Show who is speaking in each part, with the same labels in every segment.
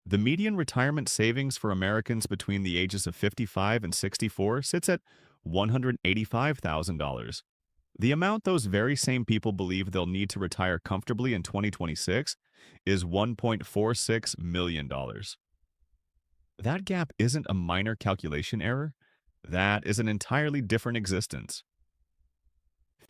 Speaker 1: The median retirement savings for Americans between the ages of 55 and 64 sits at $185,000. The amount those very same people believe they'll need to retire comfortably in 2026 is $1.46 million. That gap isn't a minor calculation error. That is an entirely different existence.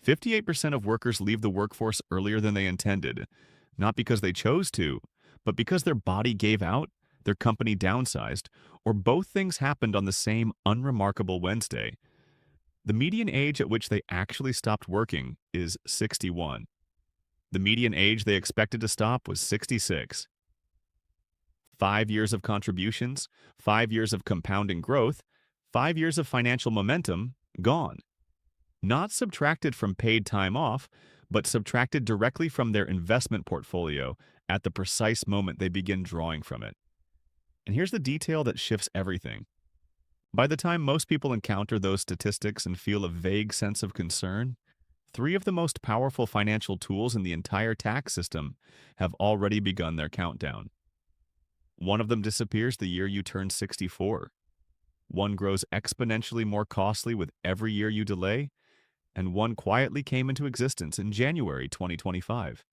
Speaker 1: 58% of workers leave the workforce earlier than they intended, not because they chose to, but because their body gave out, their company downsized, or both things happened on the same unremarkable Wednesday. The median age at which they actually stopped working is 61. The median age they expected to stop was 66. 5 years of contributions, 5 years of compounding growth, 5 years of financial momentum gone. Not subtracted from paid time off, but subtracted directly from their investment portfolio at the precise moment they begin drawing from it. And here's the detail that shifts everything. By the time most people encounter those statistics and feel a vague sense of concern, three of the most powerful financial tools in the entire tax system have already begun their countdown. One of them disappears the year you turn 64. One grows exponentially more costly with every year you delay, and one quietly came into existence in January 2025.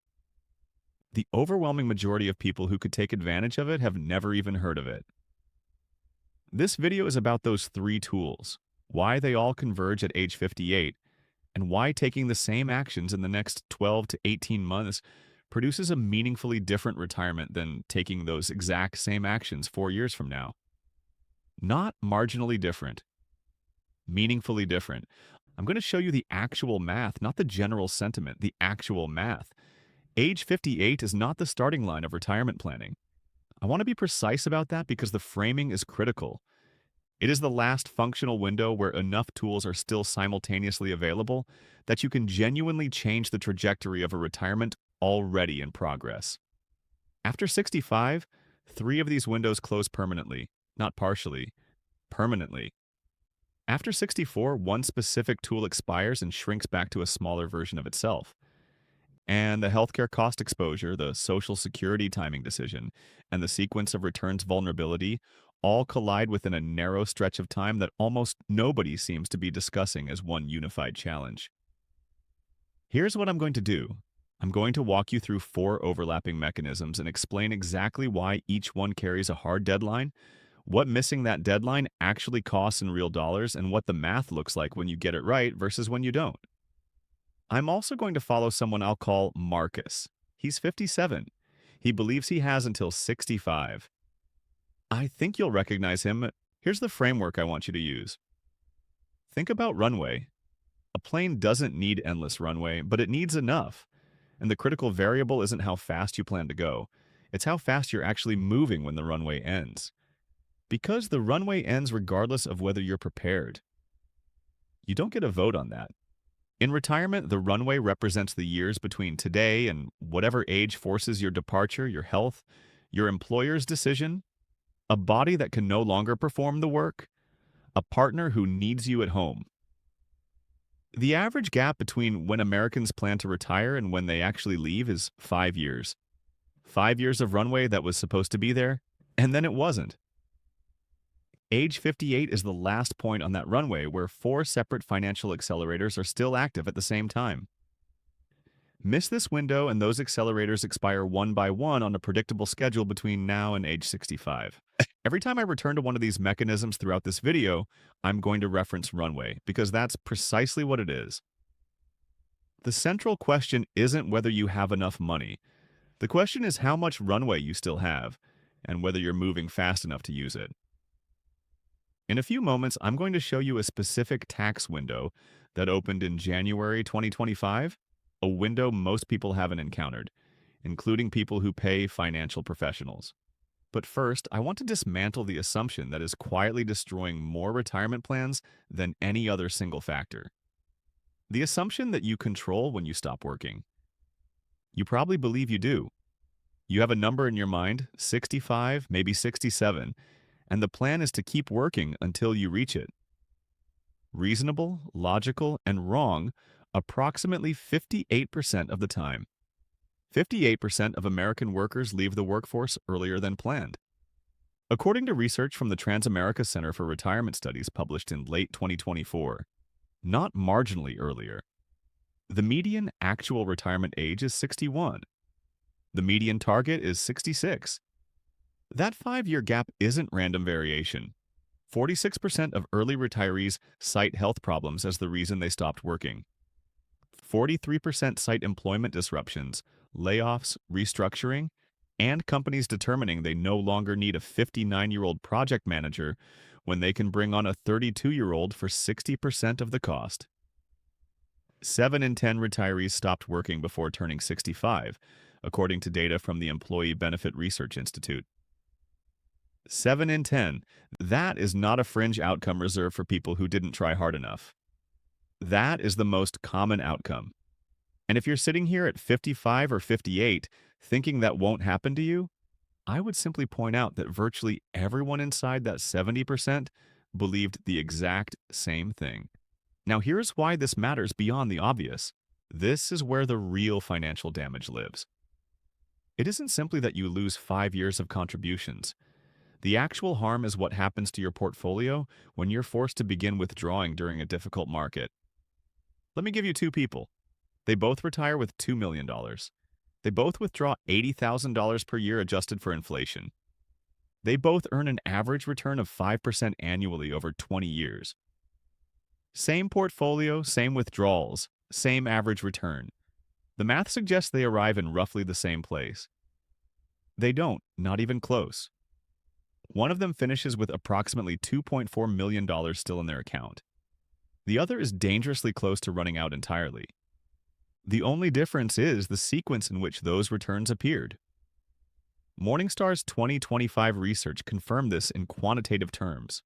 Speaker 1: The overwhelming majority of people who could take advantage of it have never even heard of it. This video is about those three tools, why they all converge at age 58, and why taking the same actions in the next 12 to 18 months produces a meaningfully different retirement than taking those exact same actions 4 years from now. Not marginally different, meaningfully different. I'm going to show you the actual math, not the general sentiment, the actual math. Age 58 is not the starting line of retirement planning. I want to be precise about that because the framing is critical. It is the last functional window where enough tools are still simultaneously available that you can genuinely change the trajectory of a retirement already in progress. After 65, three of these windows close permanently, not partially, permanently. After 64, one specific tool expires and shrinks back to a smaller version of itself. And the healthcare cost exposure, the Social Security timing decision, and the sequence of returns vulnerability all collide within a narrow stretch of time that almost nobody seems to be discussing as one unified challenge. Here's what I'm going to do. I'm going to walk you through four overlapping mechanisms and explain exactly why each one carries a hard deadline, what missing that deadline actually costs in real dollars, and what the math looks like when you get it right versus when you don't. I'm also going to follow someone I'll call Marcus. He's 57. He believes he has until 65. I think you'll recognize him. Here's the framework I want you to use. Think about runway. A plane doesn't need endless runway, but it needs enough. And the critical variable isn't how fast you plan to go. It's how fast you're actually moving when the runway ends. Because the runway ends regardless of whether you're prepared. You don't get a vote on that. In retirement, the runway represents the years between today and whatever age forces your departure, your health, your employer's decision, a body that can no longer perform the work, a partner who needs you at home. The average gap between when Americans plan to retire and when they actually leave is 5 years. 5 years of runway that was supposed to be there, and then it wasn't. Age 58 is the last point on that runway where four separate financial accelerators are still active at the same time. Miss this window and those accelerators expire one by one on a predictable schedule between now and age 65. Every time I return to one of these mechanisms throughout this video, I'm going to reference runway because that's precisely what it is. The central question isn't whether you have enough money. The question is how much runway you still have and whether you're moving fast enough to use it. In a few moments, I'm going to show you a specific tax window that opened in January 2025, a window most people haven't encountered, including people who pay financial professionals. But first, I want to dismantle the assumption that is quietly destroying more retirement plans than any other single factor. The assumption that you control when you stop working. You probably believe you do. You have a number in your mind, 65, maybe 67, and the plan is to keep working until you reach it. Reasonable, logical, and wrong approximately 58% of the time. 58% of American workers leave the workforce earlier than planned. According to research from the Transamerica Center for Retirement Studies published in late 2024, not marginally earlier, the median actual retirement age is 61. The median target is 66. That 5-year gap isn't random variation. 46% of early retirees cite health problems as the reason they stopped working. 43% cite employment disruptions, layoffs, restructuring, and companies determining they no longer need a 59-year-old project manager when they can bring on a 32-year-old for 60% of the cost. 7 in 10 retirees stopped working before turning 65, according to data from the Employee Benefit Research Institute. 7 in 10. That is not a fringe outcome reserved for people who didn't try hard enough. That is the most common outcome. And if you're sitting here at 55 or 58 thinking that won't happen to you, I would simply point out that virtually everyone inside that 70% believed the exact same thing. Now, here's why this matters beyond the obvious. This is where the real financial damage lives. It isn't simply that you lose 5 years of contributions. The actual harm is what happens to your portfolio when you're forced to begin withdrawing during a difficult market. Let me give you 2 people. They both retire with $2 million. They both withdraw $80,000 per year adjusted for inflation. They both earn an average return of 5% annually over 20 years. Same portfolio, same withdrawals, same average return. The math suggests they arrive in roughly the same place. They don't, not even close. One of them finishes with approximately $2.4 million still in their account. The other is dangerously close to running out entirely. The only difference is the sequence in which those returns appeared. Morningstar's 2025 research confirmed this in quantitative terms.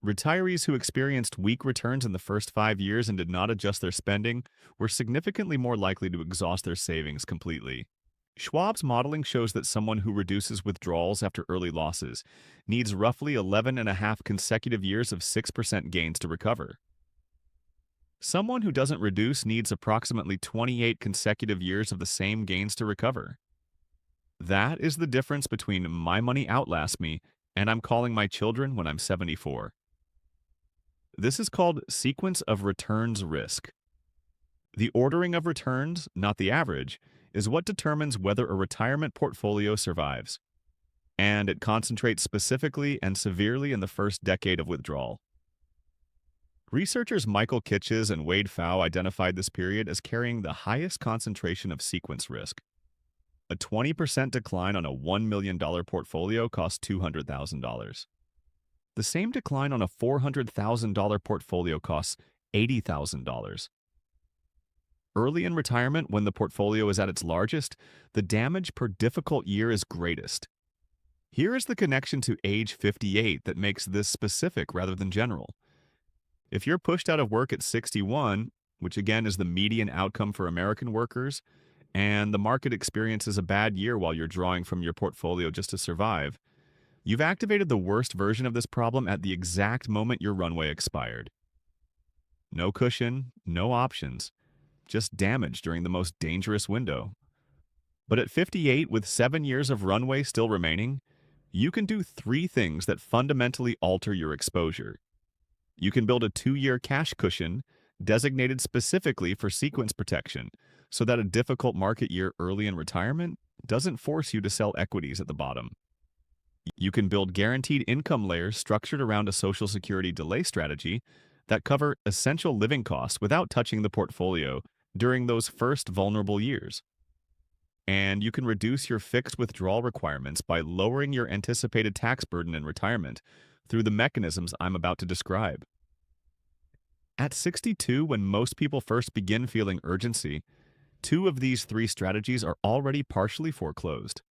Speaker 1: Retirees who experienced weak returns in the first 5 years and did not adjust their spending were significantly more likely to exhaust their savings completely. Schwab's modeling shows that someone who reduces withdrawals after early losses needs roughly 11.5 consecutive years of 6% gains to recover. Someone who doesn't reduce needs approximately 28 consecutive years of the same gains to recover. That is the difference between my money outlasts me and I'm calling my children when I'm 74. This is called sequence of returns risk. The ordering of returns, not the average, is what determines whether a retirement portfolio survives, and it concentrates specifically and severely in the first decade of withdrawal. Researchers Michael Kitches and Wade Pfau identified this period as carrying the highest concentration of sequence risk. A 20% decline on a $1 million portfolio costs $200,000. The same decline on a $400,000 portfolio costs $80,000. Early in retirement, when the portfolio is at its largest, the damage per difficult year is greatest. Here is the connection to age 58 that makes this specific rather than general. If you're pushed out of work at 61, which again is the median outcome for American workers, and the market experiences a bad year while you're drawing from your portfolio just to survive, you've activated the worst version of this problem at the exact moment your runway expired. No cushion, no options. Just damage during the most dangerous window. But at 58, with 7 years of runway still remaining, you can do 3 things that fundamentally alter your exposure. You can build a 2-year cash cushion designated specifically for sequence protection so that a difficult market year early in retirement doesn't force you to sell equities at the bottom. You can build guaranteed income layers structured around a Social Security delay strategy that cover essential living costs without touching the portfolio during those first vulnerable years. And you can reduce your fixed withdrawal requirements by lowering your anticipated tax burden in retirement through the mechanisms I'm about to describe. At 62, when most people first begin feeling urgency, 2 of these 3 strategies are already partially foreclosed.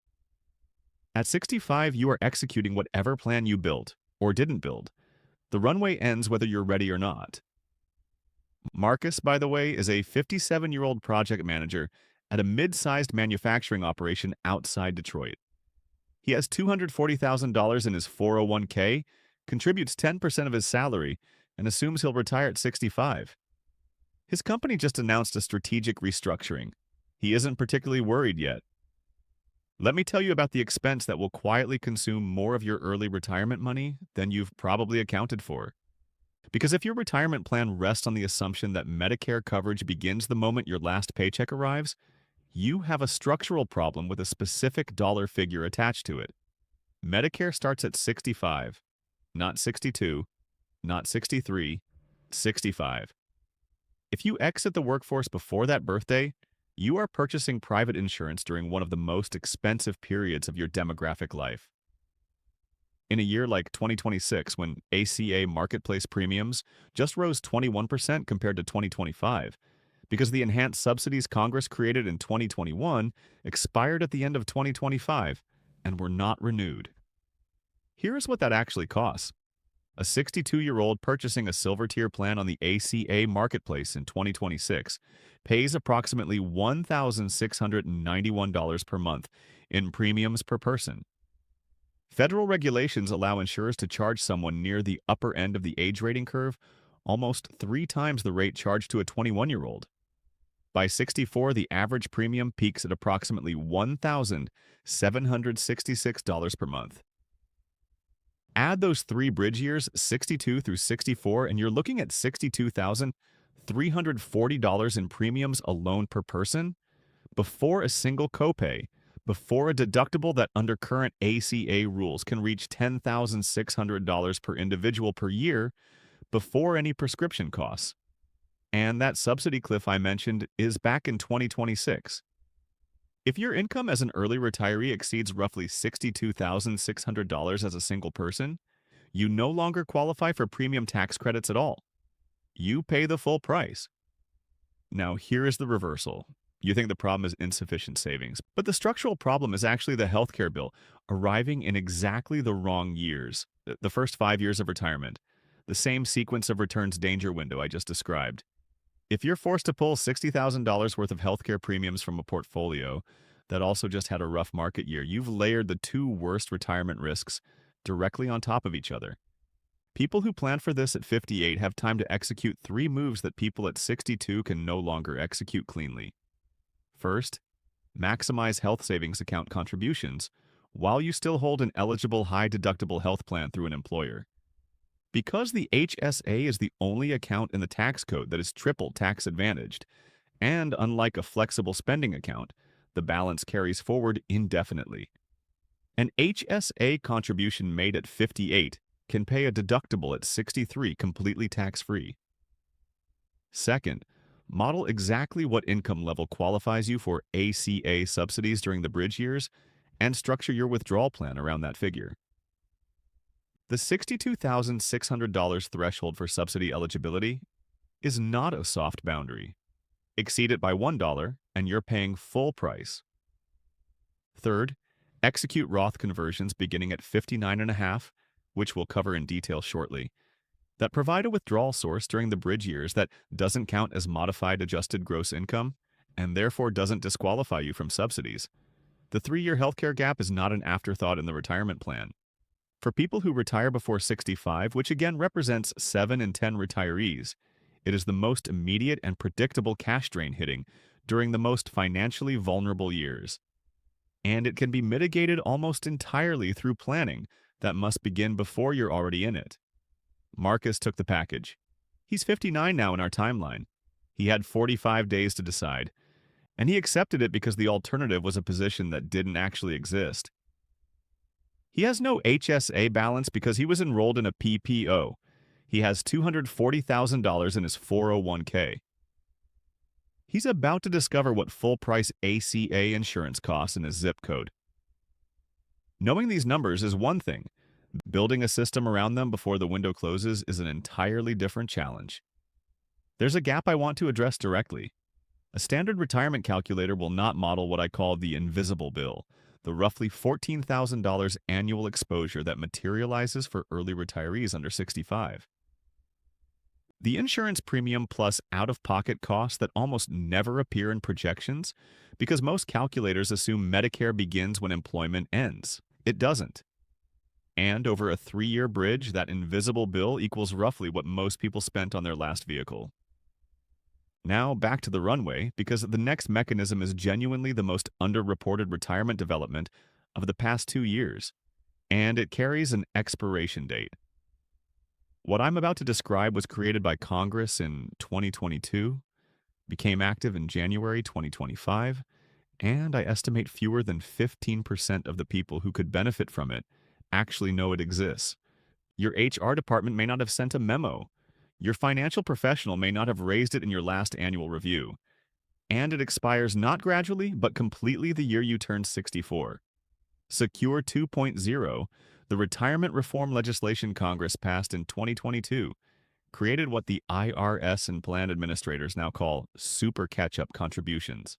Speaker 1: At 65, you are executing whatever plan you built or didn't build. The runway ends whether you're ready or not. Marcus, by the way, is a 57-year-old project manager at a mid-sized manufacturing operation outside Detroit. He has $240,000 in his 401k, contributes 10% of his salary, and assumes he'll retire at 65. His company just announced a strategic restructuring. He isn't particularly worried yet. Let me tell you about the expense that will quietly consume more of your early retirement money than you've probably accounted for. Because if your retirement plan rests on the assumption that Medicare coverage begins the moment your last paycheck arrives, you have a structural problem with a specific dollar figure attached to it. Medicare starts at 65, not 62, not 63, 65. If you exit the workforce before that birthday, you are purchasing private insurance during one of the most expensive periods of your demographic life. In a year like 2026, when ACA marketplace premiums just rose 21% compared to 2025, because the enhanced subsidies Congress created in 2021 expired at the end of 2025 and were not renewed. Here's what that actually costs. A 62-year-old purchasing a silver tier plan on the ACA marketplace in 2026 pays approximately $1,691 per month in premiums per person. Federal regulations allow insurers to charge someone near the upper end of the age rating curve almost 3 times the rate charged to a 21-year-old. By 64, the average premium peaks at approximately $1,766 per month. Add those 3 bridge years, 62 through 64, and you're looking at $62,340 in premiums alone per person, before a single copay, before a deductible that under current ACA rules can reach $10,600 per individual per year, before any prescription costs. And that subsidy cliff I mentioned is back in 2026. If your income as an early retiree exceeds roughly $62,600 as a single person, you no longer qualify for premium tax credits at all. You pay the full price. Now, here is the reversal. You think the problem is insufficient savings, but the structural problem is actually the healthcare bill arriving in exactly the wrong years, the first 5 years of retirement, the same sequence of returns danger window I just described. If you're forced to pull $60,000 worth of healthcare premiums from a portfolio that also just had a rough market year, you've layered the 2 worst retirement risks directly on top of each other. People who plan for this at 58 have time to execute 3 moves that people at 62 can no longer execute cleanly. First, maximize health savings account contributions while you still hold an eligible high-deductible health plan through an employer. Because the HSA is the only account in the tax code that is triple tax advantaged, and unlike a flexible spending account, the balance carries forward indefinitely. An HSA contribution made at 58 can pay a deductible at 63 completely tax-free. Second, model exactly what income level qualifies you for ACA subsidies during the bridge years and structure your withdrawal plan around that figure. The $62,600 threshold for subsidy eligibility is not a soft boundary. Exceed it by $1 and you're paying full price. Third, execute Roth conversions beginning at 59.5, which we'll cover in detail shortly, that provide a withdrawal source during the bridge years that doesn't count as modified adjusted gross income and therefore doesn't disqualify you from subsidies. The 3-year healthcare gap is not an afterthought in the retirement plan. For people who retire before 65, which again represents 7 in 10 retirees, it is the most immediate and predictable cash drain hitting during the most financially vulnerable years. And it can be mitigated almost entirely through planning that must begin before you're already in it. Marcus took the package. He's 59 now in our timeline. He had 45 days to decide, and he accepted it because the alternative was a position that didn't actually exist. He has no HSA balance because he was enrolled in a PPO. He has $240,000 in his 401k. He's about to discover what full-price ACA insurance costs in his zip code. Knowing these numbers is one thing. Building a system around them before the window closes is an entirely different challenge. There's a gap I want to address directly. A standard retirement calculator will not model what I call the invisible bill, the roughly $14,000 annual exposure that materializes for early retirees under 65. The insurance premium plus out-of-pocket costs that almost never appear in projections because most calculators assume Medicare begins when employment ends. It doesn't. And over a 3-year bridge, that invisible bill equals roughly what most people spent on their last vehicle. Now back to the runway, because the next mechanism is genuinely the most underreported retirement development of the past 2 years, and it carries an expiration date. What I'm about to describe was created by Congress in 2022, became active in January 2025, and I estimate fewer than 15% of the people who could benefit from it actually know it exists. Your HR department may not have sent a memo. Your financial professional may not have raised it in your last annual review. And it expires not gradually, but completely the year you turn 64. Secure 2.0, the retirement reform legislation Congress passed in 2022, created what the IRS and plan administrators now call super catch-up contributions.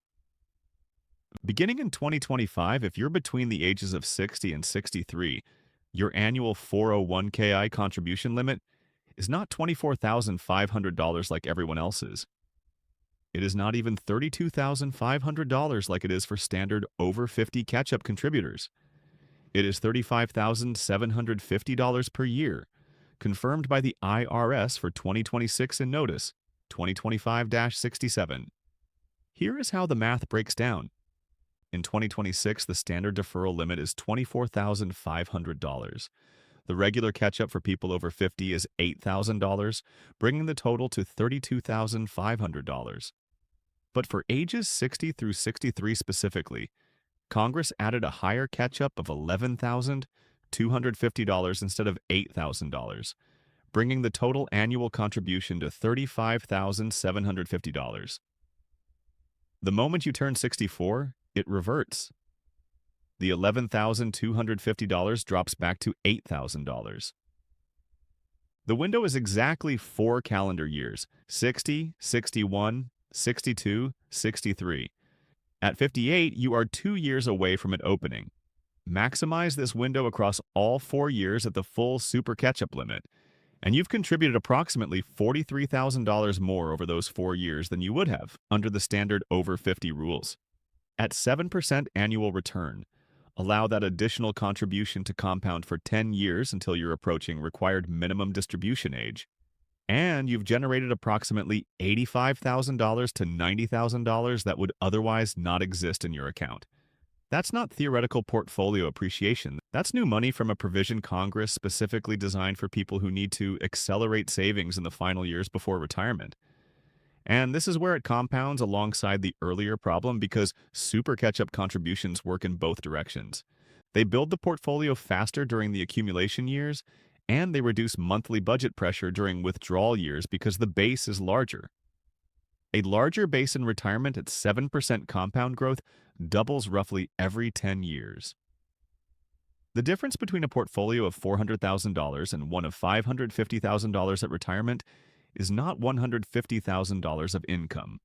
Speaker 1: Beginning in 2025, if you're between the ages of 60 and 63, your annual 401k contribution limit is not $24,500 like everyone else's. It is not even $32,500 like it is for standard over 50 catch-up contributors. It is $35,750 per year, confirmed by the IRS for 2026 in Notice 2025-67. Here is how the math breaks down. In 2026, the standard deferral limit is $24,500. The regular catch-up for people over 50 is $8,000, bringing the total to $32,500. But for ages 60 through 63 specifically, Congress added a higher catch-up of $11,250 instead of $8,000, bringing the total annual contribution to $35,750. The moment you turn 64, it reverts. The $11,250 drops back to $8,000. The window is exactly 4 calendar years: 60, 61, 62, 63. At 58, you are 2 years away from it opening. Maximize this window across all 4 years at the full super catch-up limit, and you've contributed approximately $43,000 more over those 4 years than you would have under the standard over 50 rules. At 7% annual return, allow that additional contribution to compound for 10 years until you're approaching required minimum distribution age, and you've generated approximately $85,000 to $90,000 that would otherwise not exist in your account. That's not theoretical portfolio appreciation. That's new money from a provision Congress specifically designed for people who need to accelerate savings in the final years before retirement. And this is where it compounds alongside the earlier problem, because super catch-up contributions work in both directions. They build the portfolio faster during the accumulation years, and they reduce monthly budget pressure during withdrawal years because the base is larger. A larger base in retirement at 7% compound growth doubles roughly every 10 years. The difference between a portfolio of $400,000 and one of $550,000 at retirement is not $150,000 of income.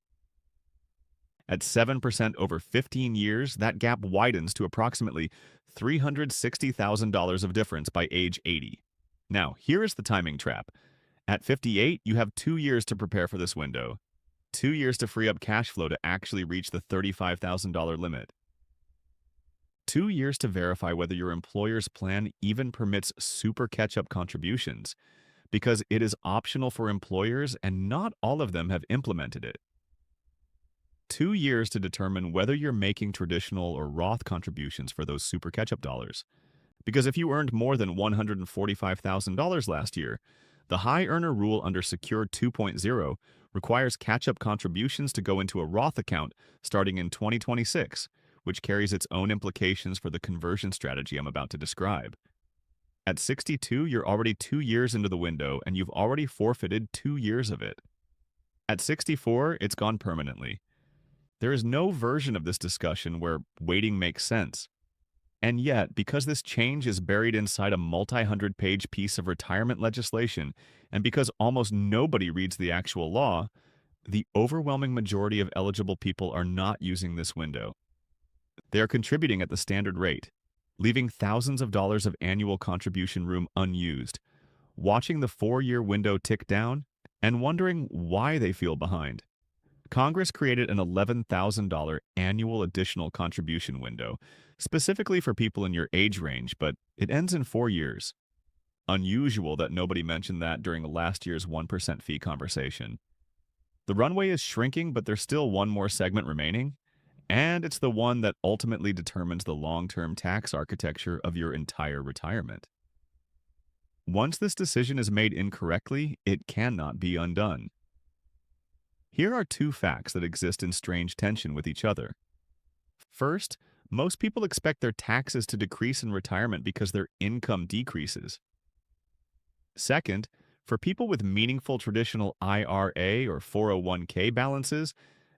Speaker 1: At 7% over 15 years, that gap widens to approximately $360,000 of difference by age 80. Now, here is the timing trap. At 58, you have 2 years to prepare for this window, 2 years to free up cash flow to actually reach the $35,000 limit, 2 years to verify whether your employer's plan even permits super catch-up contributions, because it is optional for employers and not all of them have implemented it. 2 years to determine whether you're making traditional or Roth contributions for those super catch-up dollars. Because if you earned more than $145,000 last year, the high earner rule under Secure 2.0 requires catch-up contributions to go into a Roth account starting in 2026, which carries its own implications for the conversion strategy I'm about to describe. At 62, you're already 2 years into the window, and you've already forfeited 2 years of it. At 64, it's gone permanently. There is no version of this discussion where waiting makes sense. And yet, because this change is buried inside a multi-hundred-page piece of retirement legislation, and because almost nobody reads the actual law, the overwhelming majority of eligible people are not using this window. They are contributing at the standard rate, leaving thousands of dollars of annual contribution room unused, watching the 4-year window tick down, and wondering why they feel behind. Congress created an $11,000 annual additional contribution window, specifically for people in your age range, but it ends in 4 years. Unusual that nobody mentioned that during last year's 1% fee conversation. The runway is shrinking, but there's still one more segment remaining, and it's the one that ultimately determines the long-term tax architecture of your entire retirement. Once this decision is made incorrectly, it cannot be undone. Here are two facts that exist in strange tension with each other. First, most people expect their taxes to decrease in retirement because their income decreases. Second, for people with meaningful traditional IRA or 401k balances,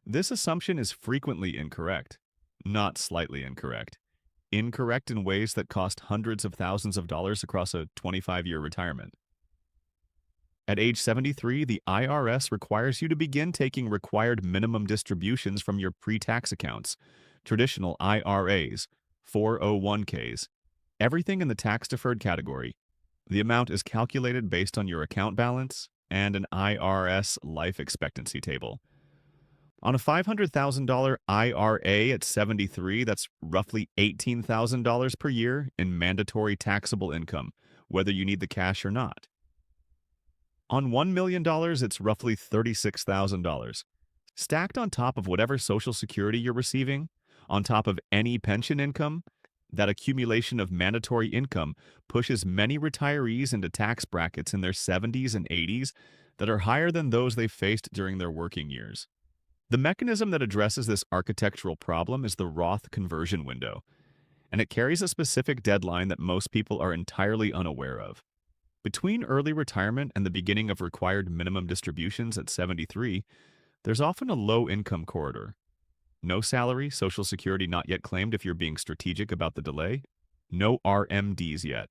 Speaker 1: this assumption is frequently incorrect, not slightly incorrect. Incorrect in ways that cost hundreds of thousands of dollars across a 25-year retirement. At age 73, the IRS requires you to begin taking required minimum distributions from your pre-tax accounts, traditional IRAs, 401ks, everything in the tax-deferred category. The amount is calculated based on your account balance and an IRS life expectancy table. On a $500,000 IRA at 73, that's roughly $18,000 per year in mandatory taxable income, whether you need the cash or not. On $1 million, it's roughly $36,000. Stacked on top of whatever Social Security you're receiving, on top of any pension income, that accumulation of mandatory income pushes many retirees into tax brackets in their 70s and 80s that are higher than those they faced during their working years. The mechanism that addresses this architectural problem is the Roth conversion window, and it carries a specific deadline that most people are entirely unaware of. Between early retirement and the beginning of required minimum distributions at 73, there's often a low-income corridor. No salary, Social Security not yet claimed if you're being strategic about the delay. No RMDs yet.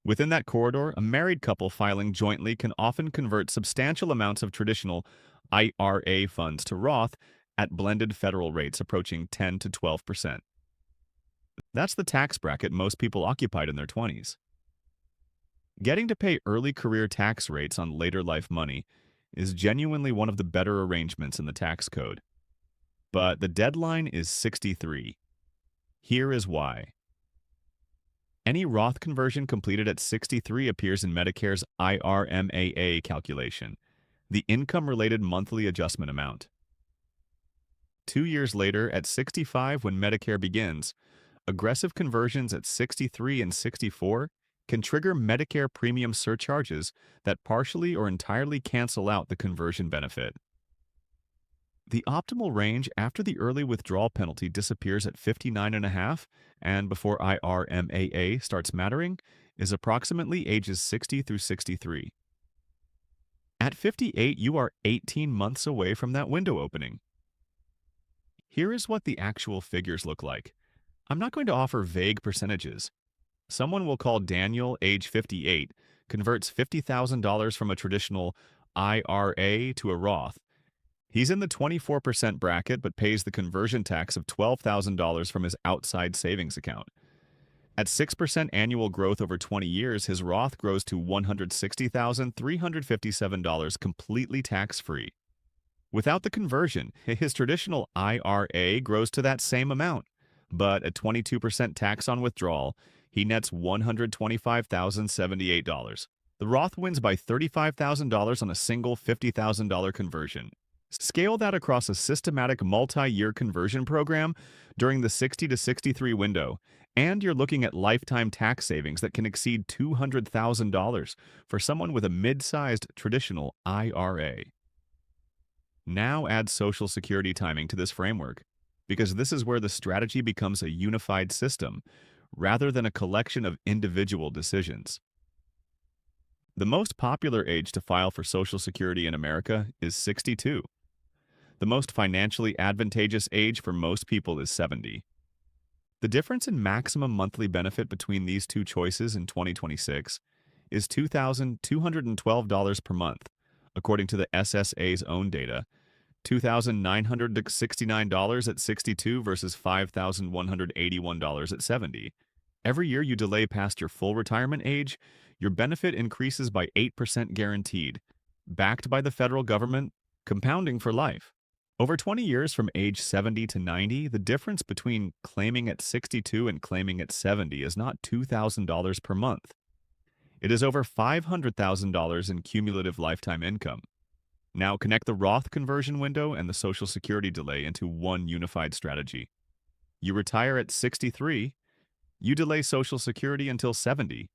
Speaker 1: Within that corridor, a married couple filing jointly can often convert substantial amounts of traditional IRA funds to Roth at blended federal rates approaching 10 to 12%. That's the tax bracket most people occupied in their 20s. Getting to pay early career tax rates on later life money is genuinely one of the better arrangements in the tax code. But the deadline is 63. Here is why. Any Roth conversion completed at 63 appears in Medicare's IRMAA calculation, the income-related monthly adjustment amount. 2 years later, at 65 when Medicare begins, aggressive conversions at 63 and 64 can trigger Medicare premium surcharges that partially or entirely cancel out the conversion benefit. The optimal range after the early withdrawal penalty disappears at 59.5 and before IRMAA starts mattering is approximately ages 60 through 63. At 58, you are 18 months away from that window opening. Here is what the actual figures look like. I'm not going to offer vague percentages. Someone we'll call Daniel, age 58, converts $50,000 from a traditional IRA to a Roth. He's in the 24% bracket but pays the conversion tax of $12,000 from his outside savings account. At 6% annual growth over 20 years, his Roth grows to $160,357 completely tax-free. Without the conversion, his traditional IRA grows to that same amount, but at 22% tax on withdrawal, he nets $125,078. The Roth wins by $35,000 on a single $50,000 conversion. Scale that across a systematic multi-year conversion program during the 60 to 63 window, and you're looking at lifetime tax savings that can exceed $200,000 for someone with a mid-sized traditional IRA. Now add Social Security timing to this framework, because this is where the strategy becomes a unified system, rather than a collection of individual decisions. The most popular age to file for Social Security in America is 62. The most financially advantageous age for most people is 70. The difference in maximum monthly benefit between these two choices in 2026 is $2,212 per month, according to the SSA's own data, $2,969 at 62 versus $5,181 at 70. Every year you delay past your full retirement age, your benefit increases by 8% guaranteed, backed by the federal government, compounding for life. Over 20 years from age 70 to 90, the difference between claiming at 62 and claiming at 70 is not $2,000 per month. It is over $500,000 in cumulative lifetime income. Now connect the Roth conversion window and the Social Security delay into one unified strategy. You retire at 63, you delay Social Security until 70.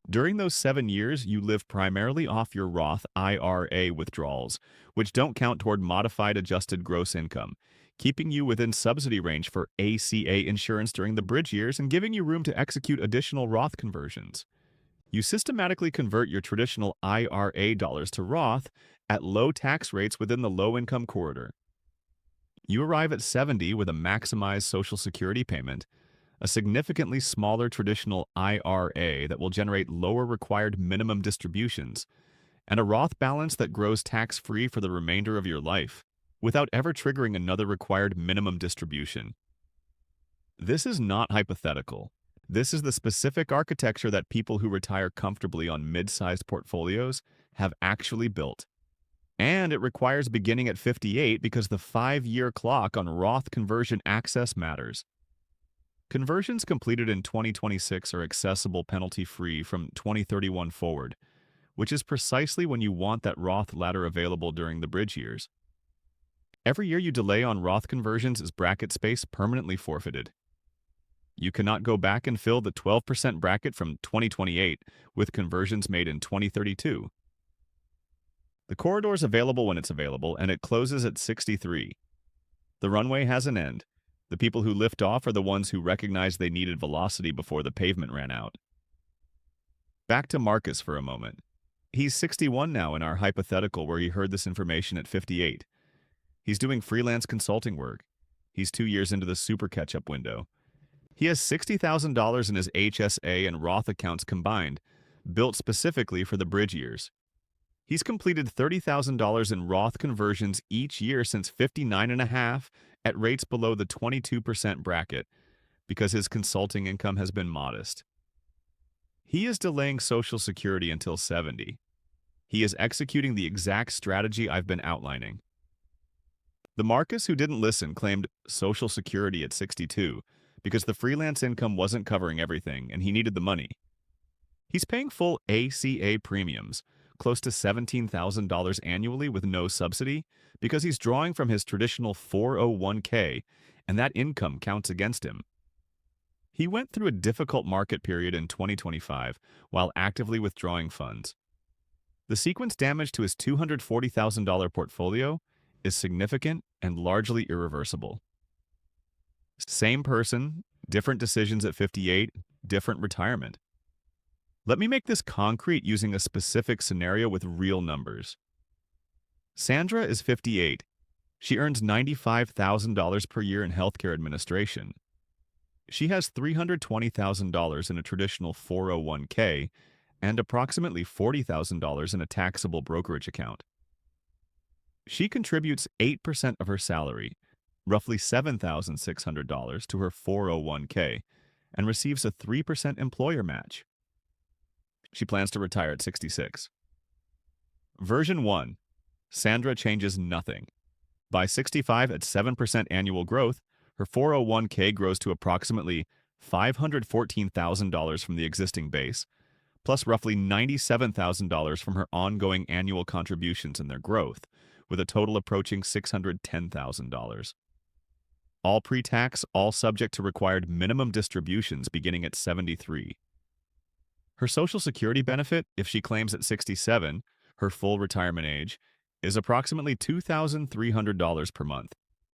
Speaker 1: During those 7 years, you live primarily off your Roth IRA withdrawals, which don't count toward modified adjusted gross income, keeping you within subsidy range for ACA insurance during the bridge years and giving you room to execute additional Roth conversions. You systematically convert your traditional IRA dollars to Roth at low tax rates within the low-income corridor. You arrive at 70 with a maximized Social Security payment, a significantly smaller traditional IRA that will generate lower required minimum distributions, and a Roth balance that grows tax-free for the remainder of your life, without ever triggering another required minimum distribution. This is not hypothetical. This is the specific architecture that people who retire comfortably on mid-sized portfolios have actually built. And it requires beginning at 58 because the 5-year clock on Roth conversion access matters. Conversions completed in 2026 are accessible penalty-free from 2031 forward, which is precisely when you want that Roth ladder available during the bridge years. Every year you delay on Roth conversions is bracket space permanently forfeited. You cannot go back and fill the 12% bracket from 2028 with conversions made in 2032. The corridor is available when it's available, and it closes at 63. The runway has an end. The people who lift off are the ones who recognized they needed velocity before the pavement ran out. Back to Marcus for a moment. He's 61 now in our hypothetical where he heard this information at 58. He's doing freelance consulting work. He's 2 years into the super catch-up window. He has $60,000 in his HSA and Roth accounts combined, built specifically for the bridge years. He's completed $30,000 in Roth conversions each year since 59.5 at rates below the 22% bracket because his consulting income has been modest. He is delaying Social Security until 70. He is executing the exact strategy I've been outlining. The Marcus who didn't listen claimed Social Security at 62 because the freelance income wasn't covering everything and he needed the money. He's paying full ACA premiums, close to $17,000 annually with no subsidy, because he's drawing from his traditional 401k, and that income counts against him. He went through a difficult market period in 2025 while actively withdrawing funds. The sequence damage to his $240,000 portfolio is significant and largely irreversible. Same person, different decisions at 58, different retirement. Let me make this concrete using a specific scenario with real numbers. Sandra is 58. She earns $95,000 per year in healthcare administration. She has $320,000 in a traditional 401k and approximately $40,000 in a taxable brokerage account. She contributes 8% of her salary, roughly $7,600, to her 401k and receives a 3% employer match. She plans to retire at 66. Version 1. Sandra changes nothing. By 65 at 7% annual growth, her 401k grows to approximately $514,000 from the existing base, plus roughly $97,000 from her ongoing annual contributions and their growth, with a total approaching $610,000. All pre-tax, all subject to required minimum distributions beginning at 73. Her Social Security benefit, if she claims at 67, her full retirement age, is approximately $2,300 per month.